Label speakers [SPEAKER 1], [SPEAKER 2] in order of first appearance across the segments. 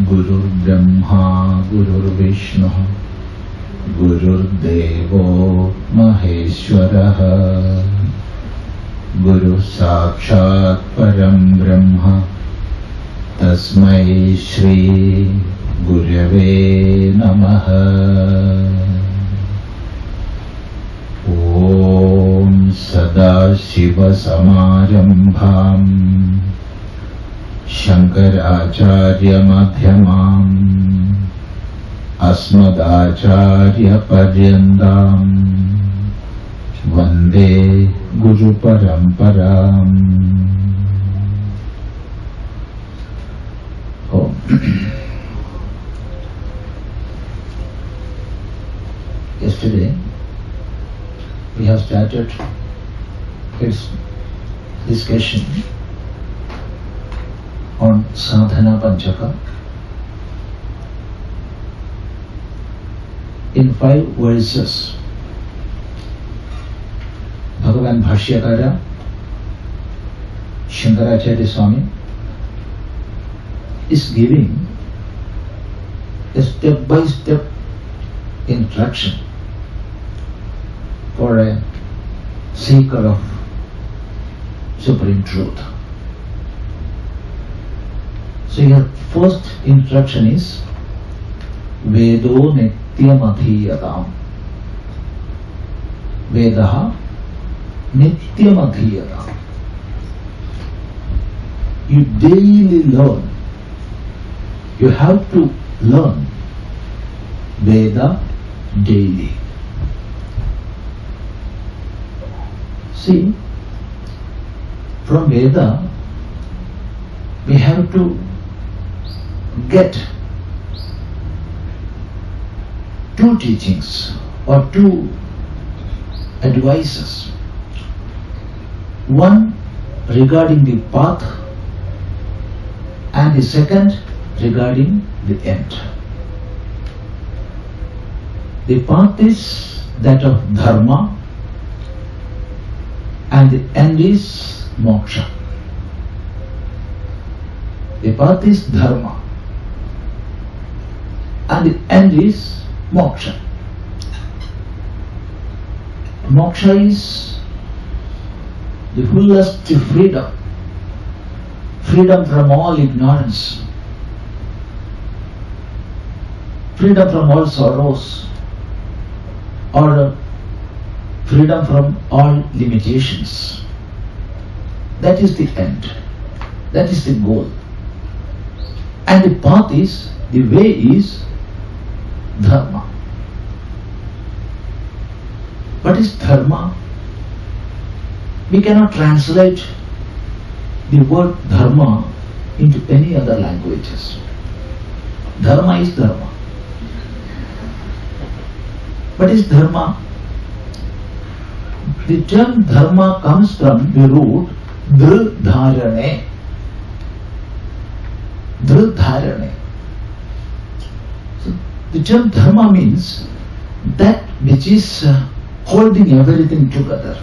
[SPEAKER 1] Gurur Brahma Gurur Vishnu Gurur Devo Maheshwaraha Guru Sakshat Param Brahma Tasmai Shri Gurave Namaha. Om Sadashiva Samarambham Shankaracharya Madhyamam Asmadacharya Paryandam Vande Guru Paramparam. Yesterday we have started its discussion on Sadhana Panchakam in 5 verses. Bhagavan Bhashyakara Shankaracharya Swami is giving a step-by-step instruction for a seeker of supreme truth. So your first instruction is Vedo Nityam Adhiyatam. Vedaha Nityam Adhiyatam. You daily learn. You have to learn Veda daily. See, from Veda we have to get 2 teachings or 2 advices. One regarding the path and the second regarding the end. The path is that of dharma and the end is moksha. The path is dharma and the end is moksha. Moksha is the fullest freedom, freedom from all ignorance, freedom from all sorrows, or freedom from all limitations. That is the end. That is the goal. And the path is, the way is dharma. What is dharma? We cannot translate the word dharma into any other languages. Dharma is dharma. What is dharma? The term dharma comes from the root dhrudharane. Dhrudharane. So the term dharma means that which is holding everything together.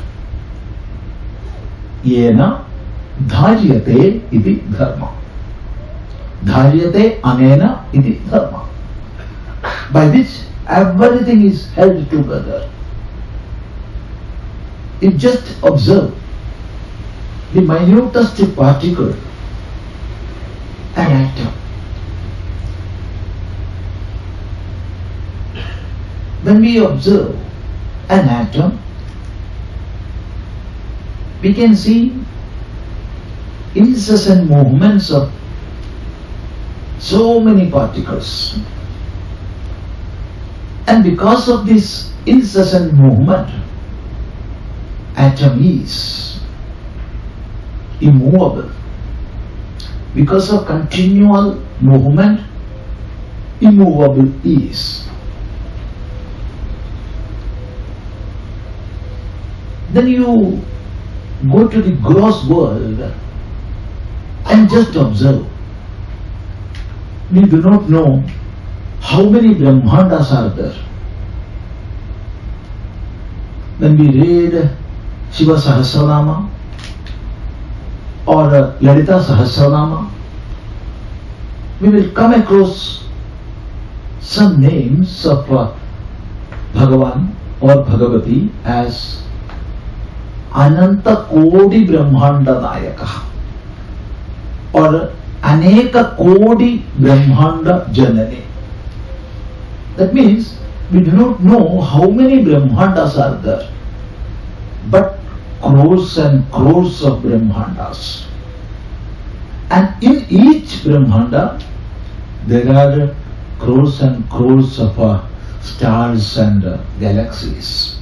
[SPEAKER 1] Yena dharyate iti dharma. Dharyate anena iti dharma. By which everything is held together. You just observe the minutest particle, an atom. When we observe an atom, we can see incessant movements of so many particles. And because of this incessant movement, atom is immovable. Because of continual movement, immovable is. Then you go to the gross world and just observe. We do not know how many Brahmandas are there. When we read Shiva Sahasranama or Lalita Sahasranama, we will come across some names of Bhagavan or Bhagavati as Ananta Kodi Brahmanda Nayaka or Aneka Kodi Brahmanda Janani. That means we do not know how many Brahmandas are there, but crores and crores of Brahmandas. And in each Brahmanda there are crores and crores of stars and galaxies.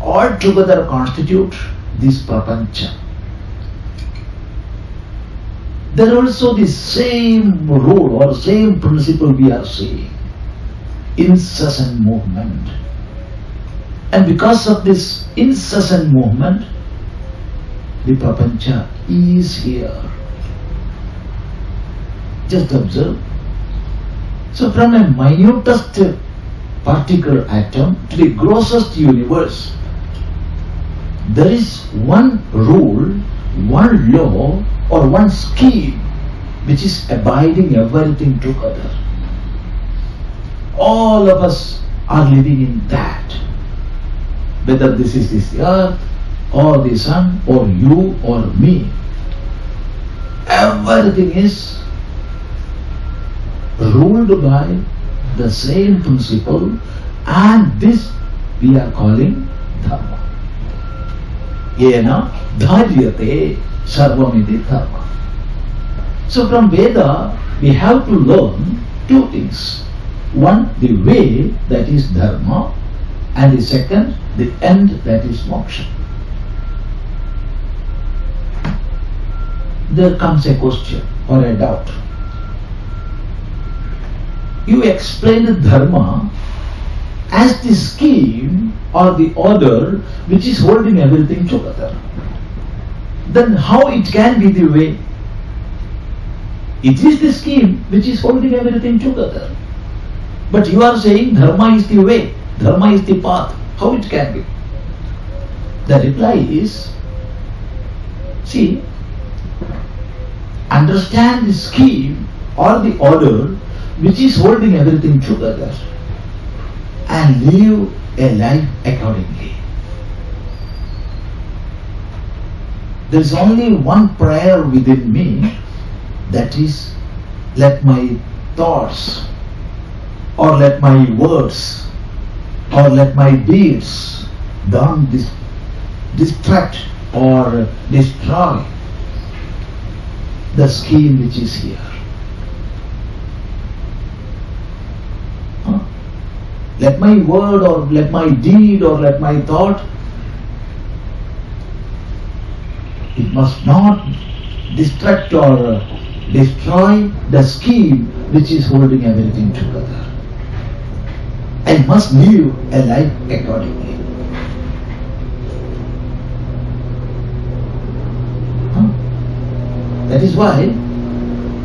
[SPEAKER 1] All together constitute this Prapancha. There also the same rule or same principle we are seeing, incessant movement. And because of this incessant movement, the Prapancha is here. Just observe. So from a minutest particle atom to the grossest universe, there is one rule, one law or one scheme which is abiding everything together. All of us are living in that. Whether this is this earth or the sun or you or me, everything is ruled by the same principle, and this we are calling dharma. Yena dharyate sarvamiti dharma. So from Veda we have to learn two things. One, the way, that is dharma, and the second, the end, that is moksha. There comes a question or a doubt. You explained dharma as the scheme or the order which is holding everything together. Then how it can be the way? It is the scheme which is holding everything together. But you are saying dharma is the way, dharma is the path. How it can be? The reply is, see, understand the scheme or the order which is holding everything together and live a life accordingly. There is only one prayer within me, that is, let my thoughts or let my words or let my deeds don't distract or destroy the scheme which is here. Let my word or let my deed or let my thought, it must not distract or destroy the scheme which is holding everything together. I must live a life accordingly. That is why,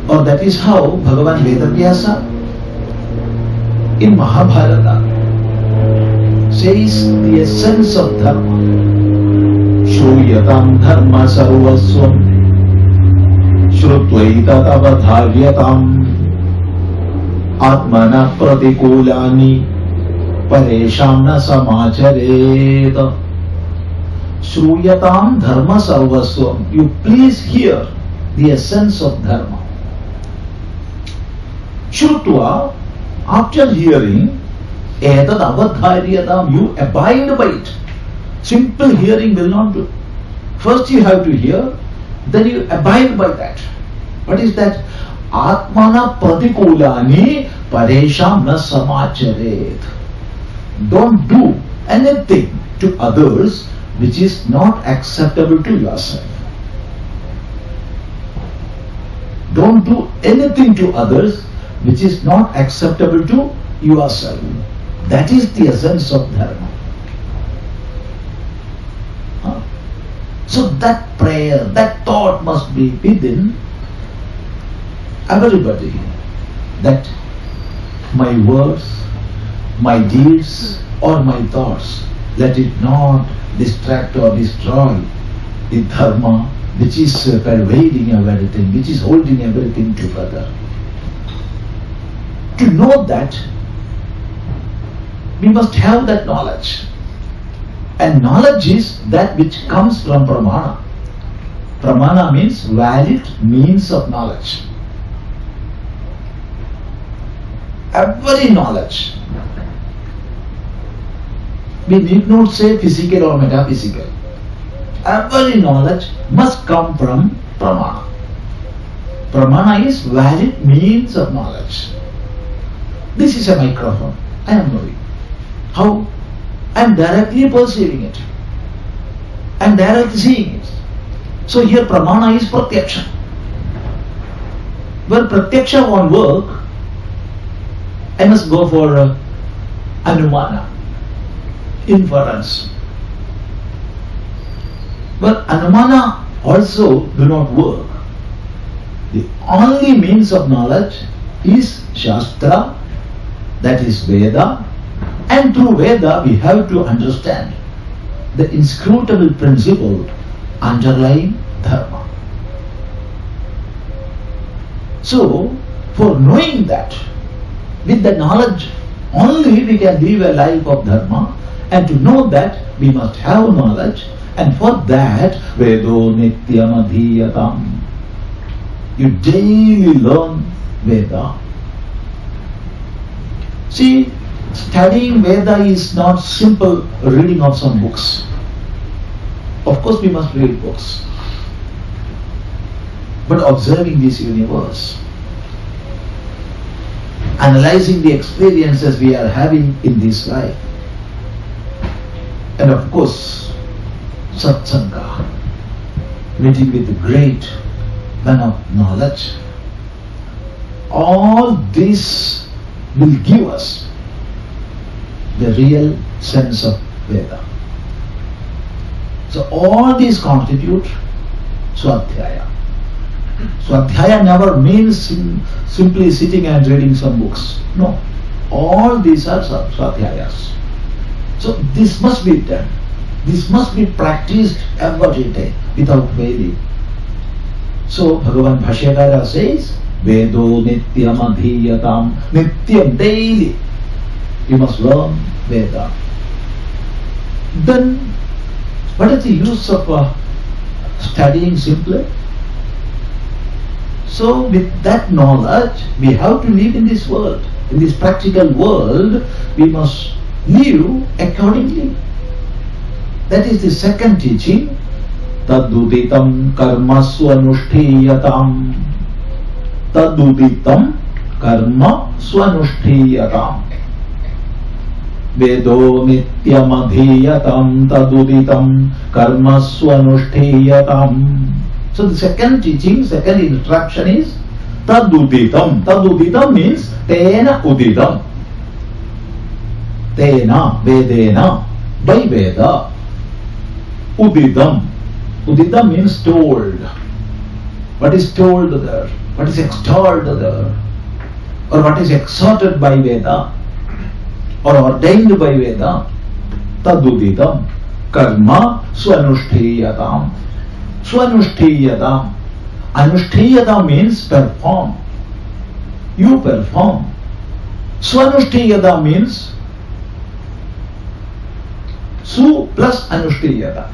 [SPEAKER 1] or that is how Bhagavan Vedavyasa in Mahabharata says the essence of dharma. Shruyatam dharma sarvasvam shrutvaitat avadharyatam atmana pratikulani paresham na samacharet. Shruyatam dharma sarvasvam. You please hear the essence of dharma. Shrutva, after hearing, etad avadharyatam, you abide by it. Simple hearing will not do. First you have to hear, then you abide by that. What is that? Atmana pratikulani paresham na samacharet. Don't do anything to others which is not acceptable to yourself. Don't do anything to others which is not acceptable to yourself. That is the essence of dharma. So that prayer, that thought must be within everybody, that my words, my deeds or my thoughts, let it not distract or destroy the dharma which is pervading everything, which is holding everything together. To know that, we must have that knowledge. And knowledge is that which comes from pramana. Pramana means valid means of knowledge. Every knowledge, we need not say physical or metaphysical. Every knowledge must come from pramana. Pramana is valid means of knowledge. This is a microphone. I am knowing. How? I am directly perceiving it. I am directly seeing it. So here pramana is pratyaksha. Where pratyaksha won't work, I must go for anumana, inference. But anumana also do not work. The only means of knowledge is Shastra, that is Veda, and through Veda we have to understand the inscrutable principle underlying dharma. So, for knowing that, with the knowledge only we can live a life of dharma, and to know that we must have knowledge, and for that Vedo Nityam Adhiyatam. You daily learn Veda. See, studying Veda is not simple reading of some books. Of course we must read books, but observing this universe, analyzing the experiences we are having in this life, and of course satsanga, meeting with the great man of knowledge. All this will give us the real sense of Veda. So all these constitute Swadhyaya. Swadhyaya never means simply sitting and reading some books. No. All these are Swadhyayas. So this must be done. This must be practiced every day without failing. So Bhagavan Bhashyakara says, Vedo Nityam Adhiyatam. Nityam, daily. You must learn Veda. Then, what is the use of studying simply? So, with that knowledge, we have to live in this world. In this practical world, we must live accordingly. That is the second teaching. Taduditam karma swanushtiyatam. Taduditam karma swanushtiyatam. Vedo nityam adhiyatam taduditam karma swanushtiyatam. So the second teaching, second instruction is taduditam. Taduditam means tena uditam. Tena, vedena, by Veda. Uditam. Uditam means told. What is told there? What is extolled there? Or what is exhorted by Veda? Or ordained by Veda? Taduditam. Karma swanushtiyatam. Swanushtiyatam. Anushtiyatam means perform. You perform. Swanushtiyatam means Su plus Anushtiyatam.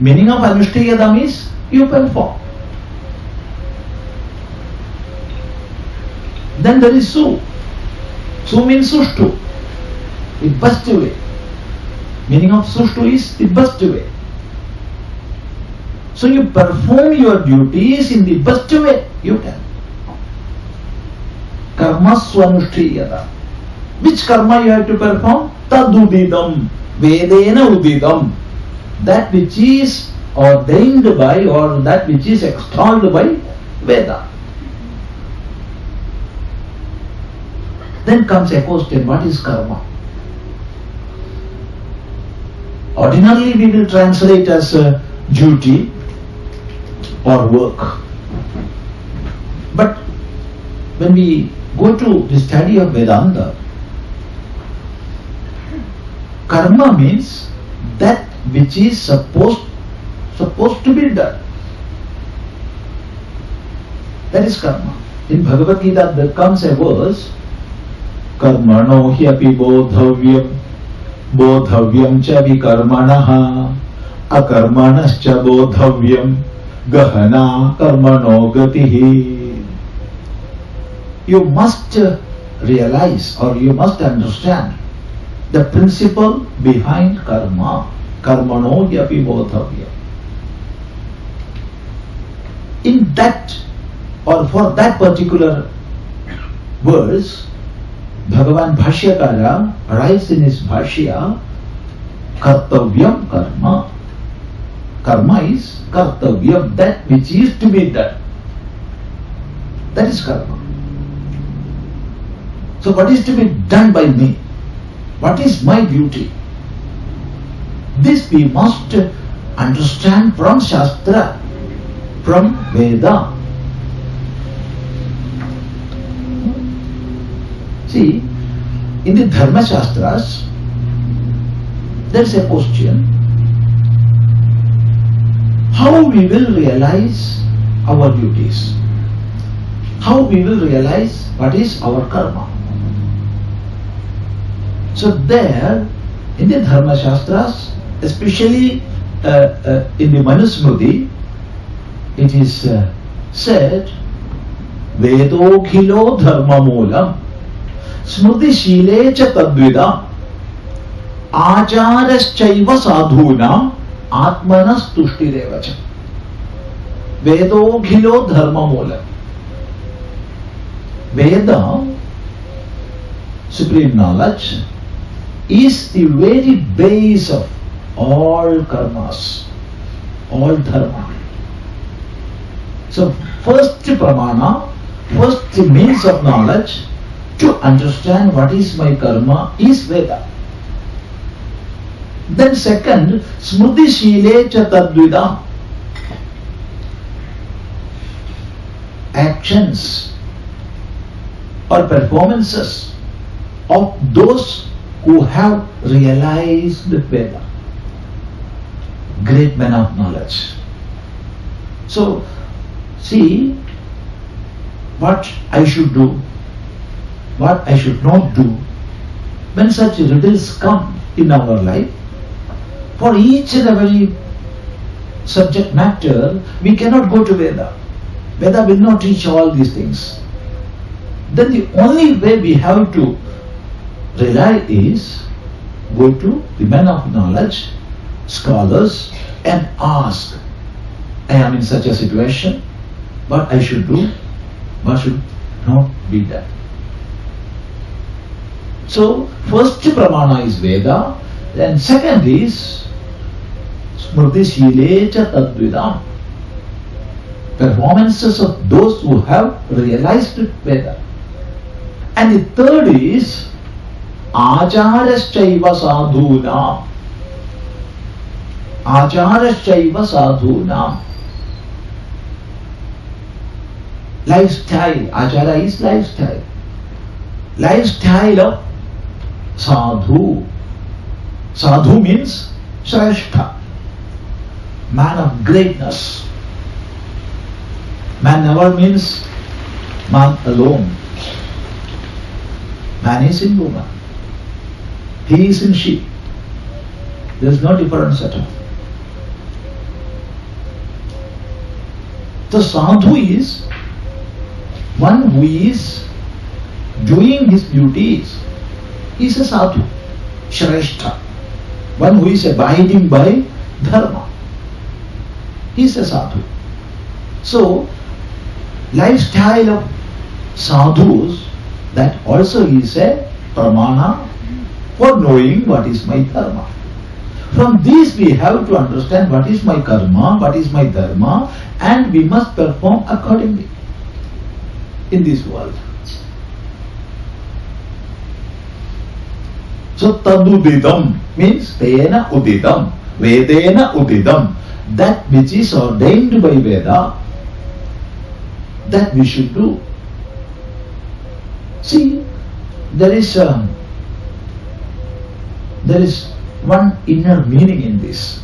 [SPEAKER 1] Meaning of Anushtiyatam is you perform. Then there is Su. Su means Sushtu. The best way. Meaning of Sushtu is the best way. So you perform your duties in the best way you can. Karma swanushtriyata. Which karma you have to perform? Tadudidam. Vedena udidam. That which is ordained by or that which is extolled by Veda. Then comes a question, what is karma? Ordinarily we will translate as duty or work. But when we go to the study of Vedanta, karma means that which is supposed to be done. That is karma. In Bhagavad Gita there comes a verse, karmano hyapi bodhavyam cha vikarmanaha akarmanascha bodhavyam gahana karmano gatihi. You must realize or you must understand the principle behind karma. Karmano hyapi bodhavyam. In that or for that particular verse, Bhagavan Bhashyakara writes in his Bhashya, Kartavyam karma. Karma is kartavyam, that which is to be done. That is karma. So what is to be done by me? What is my duty? This we must understand from Shastra, from Veda. See, in the Dharma Shastras, there is a question, how we will realize our duties, how we will realize what is our karma. So there, in the Dharma Shastras, especially in the Manusmriti, it is said, Vedokhilo dharma moolam Smriti shile cha tadvida acharashchaiva sadhuna atmanas tushtirevacha. Vedokhilo dharma moolam. Veda, supreme knowledge, is the very base of all karmas, all dharma. So first pramana, first means of knowledge to understand what is my karma is Veda. Then second, Smriti Shile cha Tadvida. Actions or performances of those who have realized Veda. Great men of knowledge. So, see what I should do, what I should not do. When such riddles come in our life, for each and every subject matter, we cannot go to Veda. Veda will not teach all these things. Then the only way we have to rely is go to the men of knowledge, scholars, and ask, I am in such a situation, what I should do, what should not be done. So, first pramana is Veda, and second is Smriti Shile cha Tadvidam. Performances of those who have realized Veda. And the third is Acharashchaiva sadhunam. Acharashchaiva sadhunam. Lifestyle. Achara is lifestyle. Lifestyle of sadhu. Sadhu means Shrestha, man of greatness. Man never means man alone. Man is in woman. He is in she. There is no difference at all. The sadhu is one who is doing his duties. He is a sadhu, Shrestha. One who is abiding by dharma. He is a sadhu. So, lifestyle of sadhus, that also is a pramana for knowing what is my dharma. From this we have to understand what is my karma, what is my dharma, and we must perform accordingly in this world. So tadudidam means tena udidam, vedena udidam, that which is ordained by Veda, that we should do. See, there is one inner meaning in this.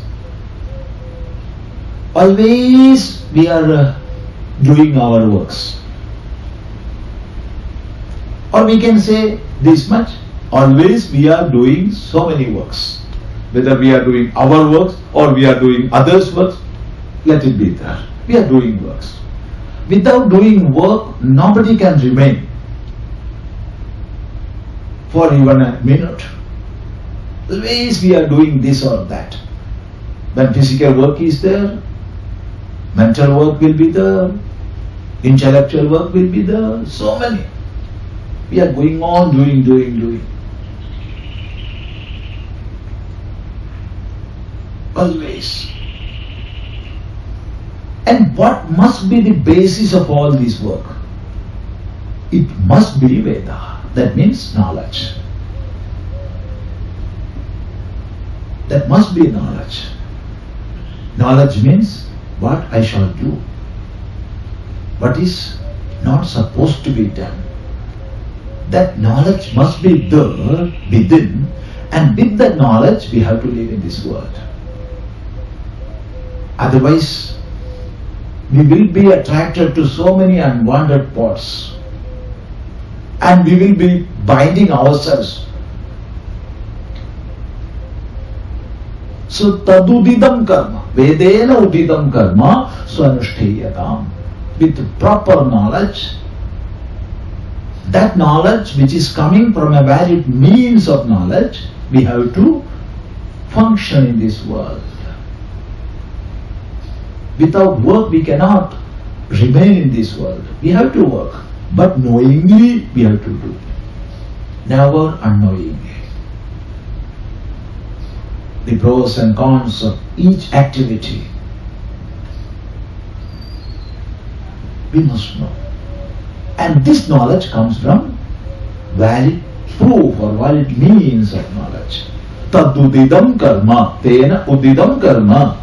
[SPEAKER 1] Always we are doing our works. Or we can say this much, always we are doing so many works. Whether we are doing our works or we are doing others' works, let it be there. We are doing works. Without doing work, nobody can remain for even a minute. Always we are doing this or that. When physical work is there, mental work will be there, intellectual work will be there, so many. We are going on doing. Always. And what must be the basis of all this work? It must be Veda. That means knowledge. That must be knowledge. Knowledge means what I shall do, what is not supposed to be done. That knowledge must be there within, and with that knowledge we have to live in this world. Otherwise, we will be attracted to so many unwanted thoughts, and we will be binding ourselves. So tadudidam karma, vedena udidam karma swanushthiyatam. With proper knowledge, that knowledge which is coming from a valid means of knowledge, we have to function in this world. Without work we cannot remain in this world. We have to work, but knowingly we have to do, never unknowingly. The pros and cons of each activity we must know. And this knowledge comes from valid proof or valid means of knowledge. Tadudidam karma, tena udidam karma,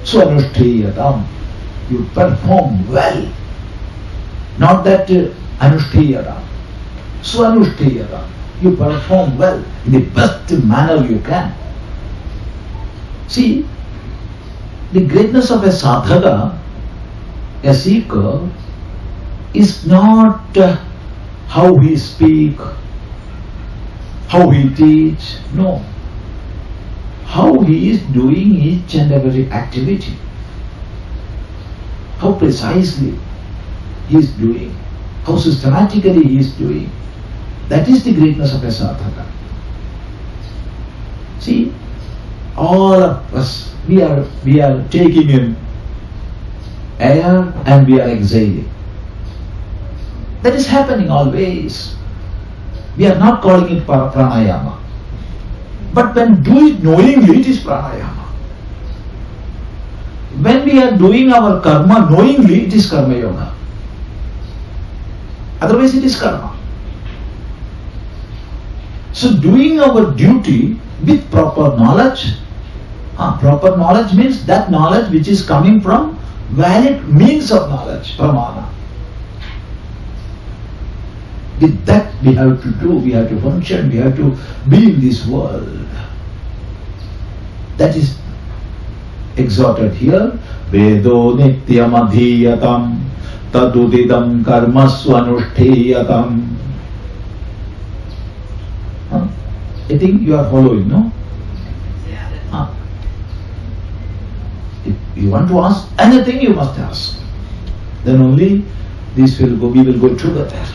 [SPEAKER 1] swanushthiyatam. You perform well. Not that anushthiyadam. Swanushthiyatam. You perform well in the best manner you can. See, the greatness of a sadhaka, a seeker, is not how he speak, how he teach, no. How he is doing each and every activity, how precisely he is doing, how systematically he is doing. That is the greatness of a sadhaka. See, all of us, we are taking in air and we are exhaling. That is happening always. We are not calling it pranayama. But when do it knowingly, it is pranayama. When we are doing our karma knowingly, it is karma yoga. Otherwise it is karma. So doing our duty with proper knowledge. Proper knowledge means that knowledge which is coming from valid means of knowledge, pramana. With that we have to do, we have to function, we have to be in this world. That is exhorted here. Vedo nityam adhiyatam tadudidam karma swanushthiyatam. I think you are following, no? If you want to ask anything, you must ask. Then only this will go, we will go together.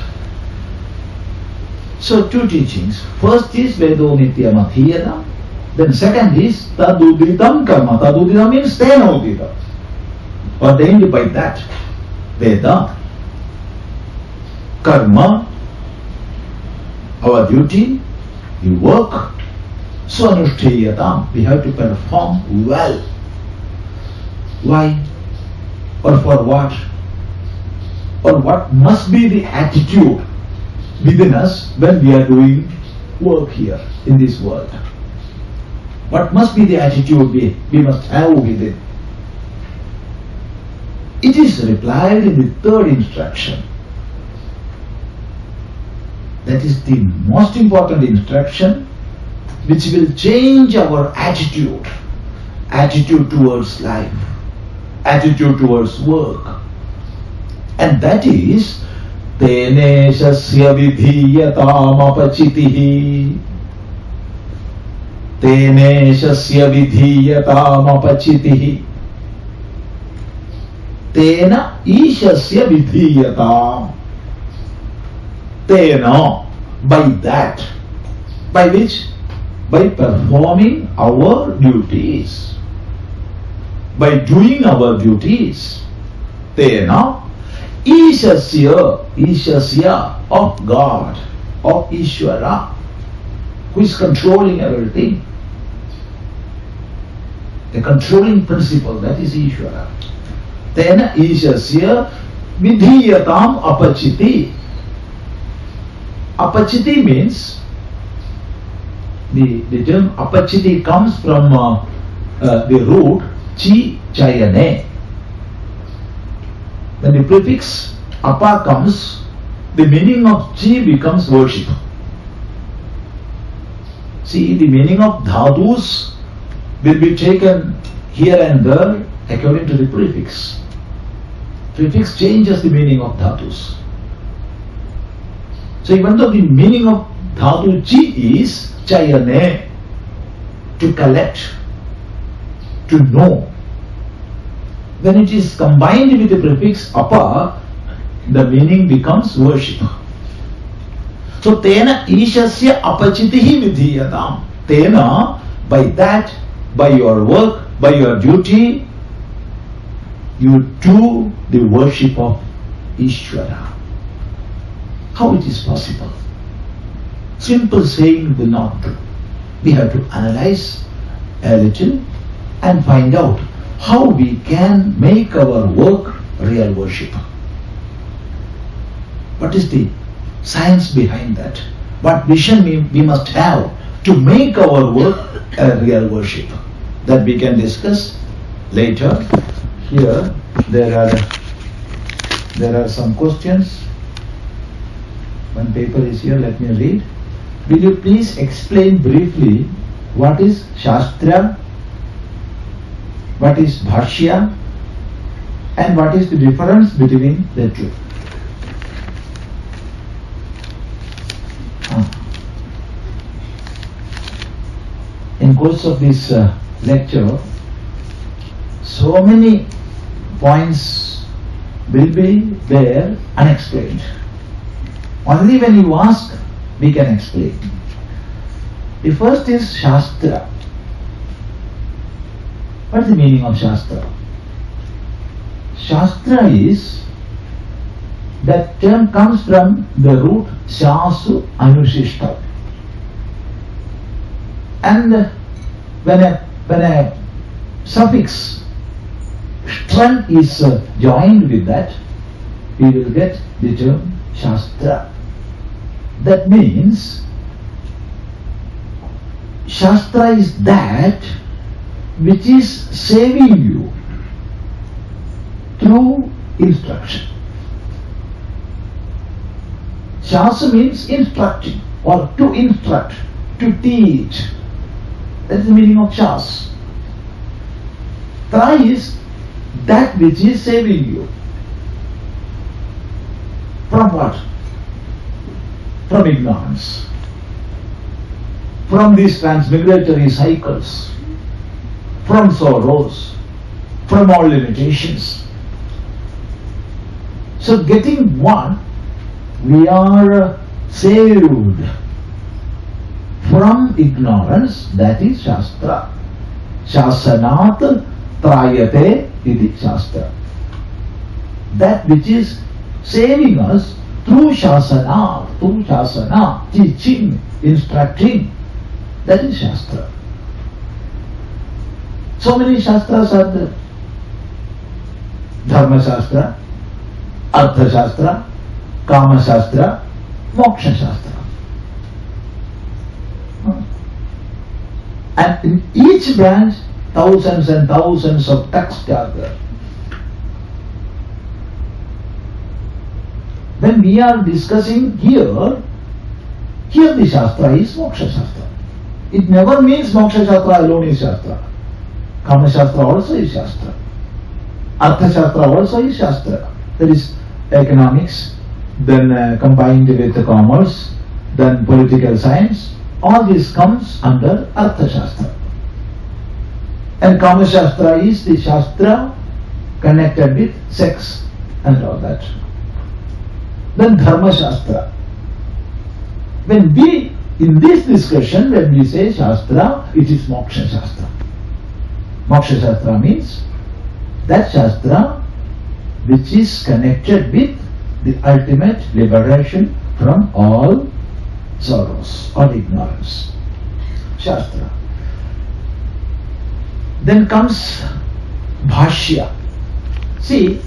[SPEAKER 1] So two teachings. First is Vedo Nityam Adhiyana. Then second is Tadudidam Karma. Tadudidam means Tena Udidam. Ordained by that Veda. Karma, our duty, we work. Swanushthiyatam, we have to perform well. Why? Or for what? Or what must be the attitude within us when we are doing work here in this world? What must be the attitude we must have within? It is replied in the third instruction. That is the most important instruction which will change our attitude. Attitude towards life, attitude towards work. And that is Teneshasya vidhiyatam apachitihi. Teneshasya vidhiyatam apachitihi. Tena ishasya vidhiyatam. Tena, by that. By which? By performing our duties. By doing our duties. Tena Ishasya of God, of Ishvara, who is controlling everything. The controlling principle, that is Ishvara. Tena Ishasya vidhiyatam apachiti. Apachiti means, the term apachiti comes from the root chi chayane. When the prefix apa comes, the meaning of chi becomes worship. See, the meaning of dhatus will be taken here and there according to the prefix. Prefix changes the meaning of dhatus. So even though the meaning of dhatu chi is chayane, to collect, to know, when it is combined with the prefix apa, the meaning becomes worship. So tena ishasya apachitihi vidhiyatam. Tena, by that, by your work, by your duty, you do the worship of Ishvara. How it is possible? Simple saying will not do. We have to analyze a little and find out how we can make our work real worship. What is the science behind that? What vision we must have to make our work a real worship? That we can discuss later. Here there are some questions. One paper is here, let me read. Will you please explain briefly what is Shastra, what is Bhashya, and what is the difference between the two? In course of this lecture, so many points will be there unexplained. Only when you ask, we can explain. The first is Shastra. What is the meaning of Shastra? Shastra is, that term comes from the root Shasu Anushishta. And when a suffix stran is joined with that, we will get the term Shastra. That means Shastra is that which is saving you through instruction. Shastra means instructing, or to instruct, to teach. That is the meaning of Shas. Tra is that which is saving you. From what? From ignorance. From these transmigratory cycles. From sorrows. From all limitations. So getting one, we are saved from ignorance, that is Shastra. Shasanat trayate iti Shastra. That which is saving us through Shasana, teaching, instructing, that is Shastra. So many Shastras are there. Dharma Shastra, Artha Shastra, Kama Shastra, Moksha Shastra. And in each branch, thousands and thousands of texts are there. When we are discussing here the Shastra is Moksha Shastra. It never means Moksha Shastra alone is Shastra. Kama Shastra also is Shastra. Artha Shastra also is Shastra. There is economics, then combined with commerce, then political science. All this comes under Artha Shastra. And Kama Shastra is the Shastra connected with sex and all that. Then Dharma Shastra. In this discussion, when we say Shastra, it is Moksha Shastra. Moksha Shastra means that Shastra which is connected with the ultimate liberation from all sorrows or ignorance. Shastra. Then comes Bhashya. See,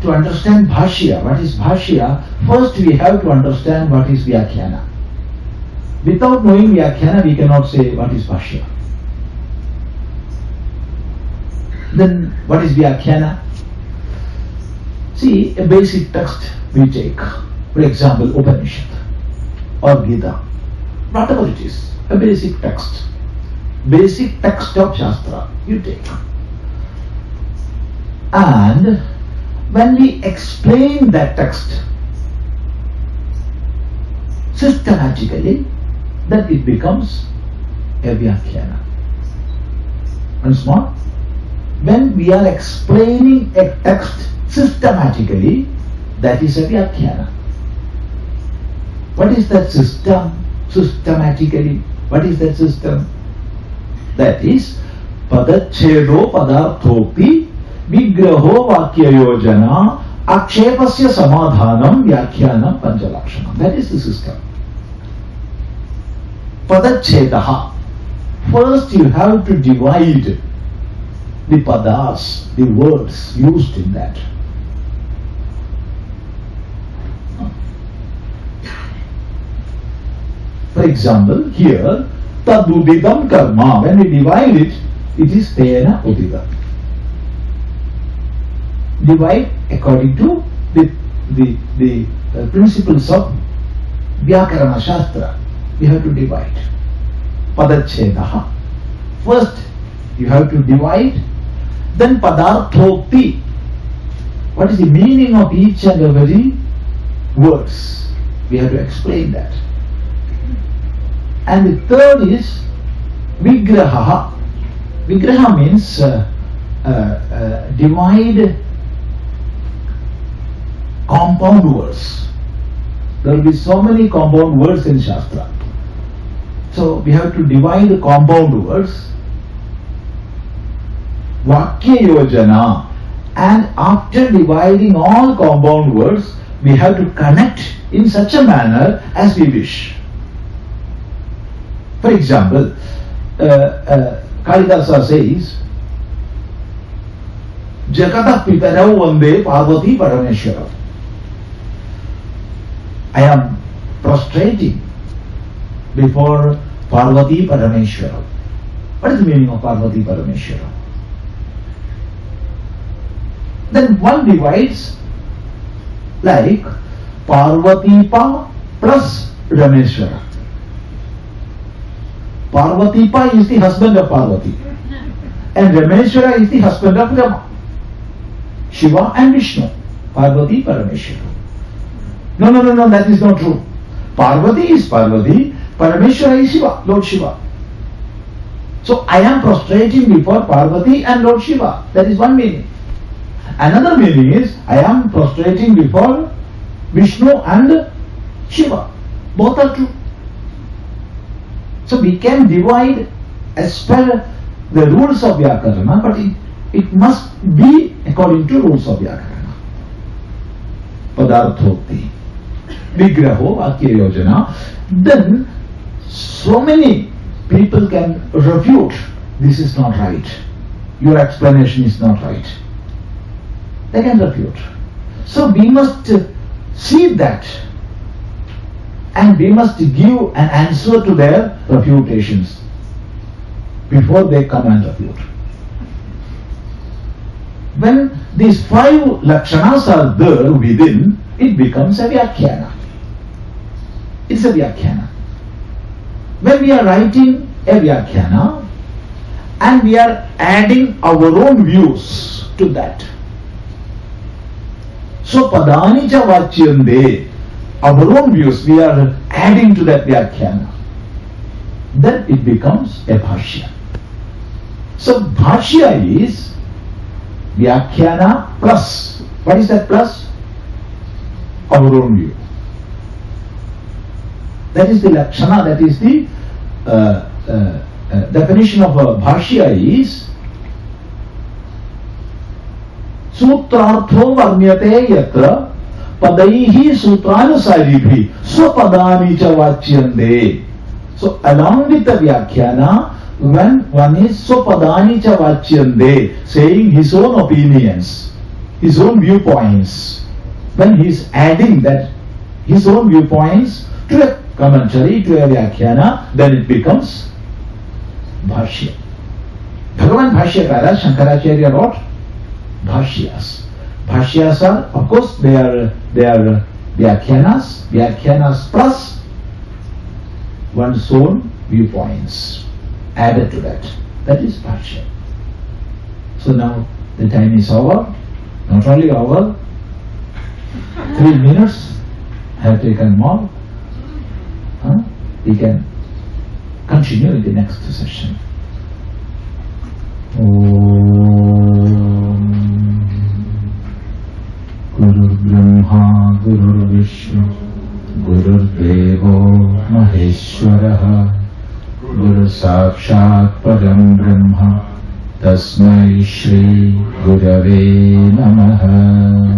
[SPEAKER 1] to understand Bhashya, what is Bhashya? First we have to understand what is Vyakhyana. Without knowing Vyakhyana, we cannot say what is Bhashya. Then what is Vyakhyana? See, a basic text we take, for example, Upanishad or Gita, whatever it is, a basic text of Shastra you take. And when we explain that text systematically, then it becomes a Vyakhyana. Once more, when we are explaining a text systematically, that is a Vyakhyana. What is that system? Systematically, what is that system? That is Padachedo Padarthopi Vigraho Vakyayojana Akshepasya Samadhanam Vyakhyanam Panchalakshanam. That is the system. Padachedaha. First you have to divide the padas, the words used in that. For example, here, Tadudidam karma, when we divide it, it is Tena Udidam. Divide according to the principles of Vyakarana Shastra. We have to divide. Padachedaha. First, you have to divide. Then Padarthokti. What is the meaning of each and every words? We have to explain that. And the third is Vigraha. Vigraha means divide compound words. There will be so many compound words in Shastra. So we have to divide the compound words. Vakya Yojana. And after dividing all compound words, we have to connect in such a manner as we wish. For example, Kalidasa says, Jagata Pitarau Vande Parvati Parameshwara. I am prostrating before Parvati Parameshwara. What is the meaning of Parvati Parameshwara? Then one divides like Parvatipa plus Rameshwara. Parvatipa is the husband of Parvati and Rameshwara is the husband of Rama. Shiva and Vishnu. Parvati Parameshwara. No, that is not true. Parvati is Parvati, Parameshwara is Shiva, Lord Shiva. So I am prostrating before Parvati and Lord Shiva. That is one meaning. Another meaning is I am prostrating before Vishnu and Shiva. Both are true. So we can divide as per the rules of Vyakarana, but it must be according to rules of Vyakarana. Padarthokti, Vigraho, Vakya Yojana. Then so many people can refute, this is not right, your explanation is not right. They can refute. So we must see that and we must give an answer to their refutations before they come and refute. When these 5 lakshanas are there within, it becomes a Vyakhyana. It's a Vyakhyana. When we are writing a Vyakhyana and we are adding our own views to that, So padani cha vachyande. Our own views, we are adding to that vyakhyana. Then it becomes a bhashya. So bhashya is vyakhyana plus. What is that plus? Our own view. That is the lakshana, that is the definition of a bhashya is sutrartho varnyate yatra padaihi sutranusaribhi swapadani cha vachyande. So along with the vyakhyana, when one is swapadani cha vachyande, saying his own opinions, his own viewpoints, when he is adding that his own viewpoints to a commentary, to a vyakhyana, then it becomes bhashya. Bhagavan Bhashyakara, Shankaracharya wrote bhashyas. Bhashyas are, of course, they are vyakyanas plus one's own viewpoints added to that. That is bhashya. So now the time is over. Not only over, 3 minutes have taken more. We can continue in the next session. Guru Brahma Guru Vishnu Guru Devo Maheshwaraha Guru Sakshat Param Brahma Tasmai Shri Gurave Namaha.